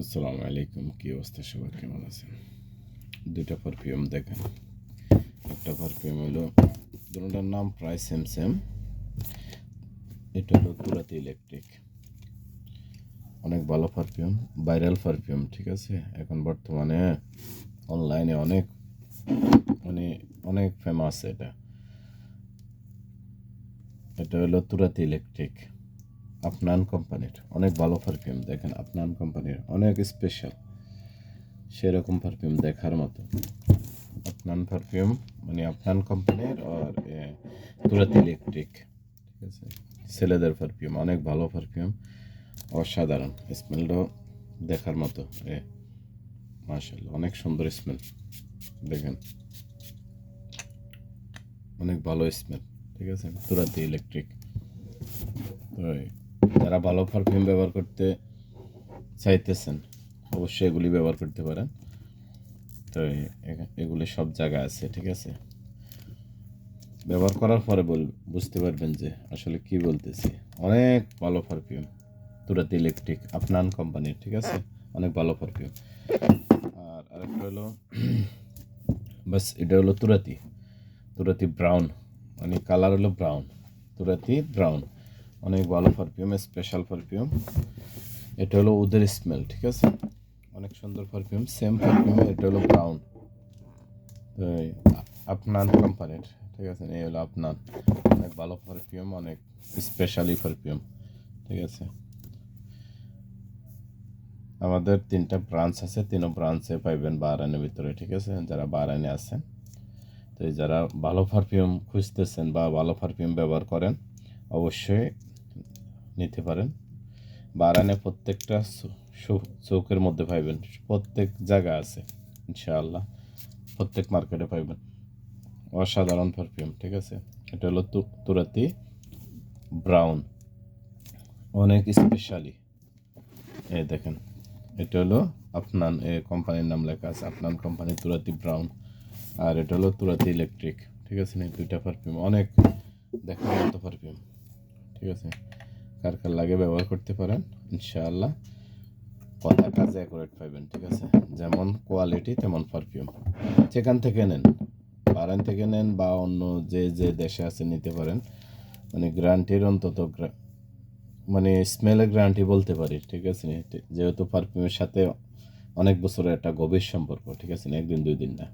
আসসালামু আলাইকুম, কি অবস্থা সবার, কেমন আছেন? দুইটা পারফিউম দেখেন। একটা পারফিউম হলো, দুটোটার নাম প্রায় সেম সেম। এটা হলো তুরাতি ইলেকট্রিক, অনেক ভালো পারফিউম, ভাইরাল পারফিউম, ঠিক আছে। এখন বর্তমানে অনলাইনে অনেক মানে অনেক ফেমাস এটা। এটা হলো তুরাতি ইলেকট্রিক, আফনান কোম্পানির অনেক ভালো পারফিউম। দেখেন, আফনান কোম্পানির অনেক স্পেশাল, সেরকম পারফিউম দেখার মতো। আফনান পারফিউম মানে আফনান কোম্পানির আর তুরাত ইলেকট্রিক, ঠিক আছে। ছেলেদের পারফিউম, অনেক ভালো পারফিউম, অসাধারণ স্মেলটাও দেখার মতো। মাশাআল্লাহ, অনেক সুন্দর স্মেল। দেখেন, অনেক ভালো স্মেল, ঠিক আছে। তুরাত ইলেকট্রিক। তো যারা ভালো পারফিউম ব্যবহার করতে চাইতেছেন, অবশ্যই এগুলি ব্যবহার করতে পারেন। তো এগুলি সব জায়গায় আছে, ঠিক আছে। ব্যবহার করার পরে বুঝতে পারবেন যে আসলে কি বলতেছি। অনেক ভালো পারফিউম, তুরাত ইলেকট্রিক, আফনান কোম্পানির, ঠিক আছে। অনেক ভালো পারফিউম। আর আরেকটা হলো বাস, এটা হলো তুরাতি, তুরাতি ব্রাউন, মানে কালার হলো ব্রাউন, তুরাতি ব্রাউন। অনেক ভালো পারফিউম, স্পেশাল পারফিউম। এটা হলো ওদের স্মেল, ঠিক আছে। অনেক সুন্দর পারফিউম, সেম পারফিউম। এটা হলো ব্রাউন, আফনান কোম্পানির, ঠিক আছে। এই হলো আফনান, অনেক ভালো পারফিউম, অনেক স্পেশালি পারফিউম, ঠিক আছে। আমাদের 3টা ব্রাঞ্চ আছে, 3 ব্রাঞ্চে পাইবেন বাহরাইনের ভিতরে, ঠিক আছে। যারা বাহরাইনে আছেন, তো যারা ভালো পারফিউম খুঁজতেছেন বা ভালো পারফিউম ব্যবহার করেন, অবশ্যই নিতে পারেন। বাহরাইনে প্রত্যেকটা চৌকের মধ্যে পাইবেন, প্রত্যেক জায়গা আছে ইনশাআল্লাহ, প্রত্যেক মার্কেটে পাইবেন। অসাধারণ পারফিউম, ঠিক আছে। এটা হলো তুরাতি ব্রাউন, অনেক স্পেশালি। এই দেখেন, এটা হলো আফনান, কোম্পানির নাম লেখা আছে, আফনান কোম্পানি, তুরাতি ব্রাউন। আর এটা হলো তুরাতি ইলেকট্রিক, ঠিক আছে। না, দুইটা পারফিউম অনেক দেখার মতো পারফিউম, ঠিক আছে। কার কার লাগে ব্যবহার করতে পারেন ইনশাআল্লাহ। কথা কাজে অ্যাকুরেট পাইবেন, ঠিক আছে। যেমন কোয়ালিটি তেমন পারফিউম। যেখান থেকে নেন, বারান থেকে নেন বা অন্য যে যে দেশে আছে নিতে পারেন, মানে গ্যারান্টির অন্তত মানে স্মেলের গ্যারান্টি বলতে পারি, ঠিক আছে। যেহেতু পারফিউমের সাথে অনেক বছরের একটা গভীর সম্পর্ক, ঠিক আছে না, 1 দিন 2 দিন না।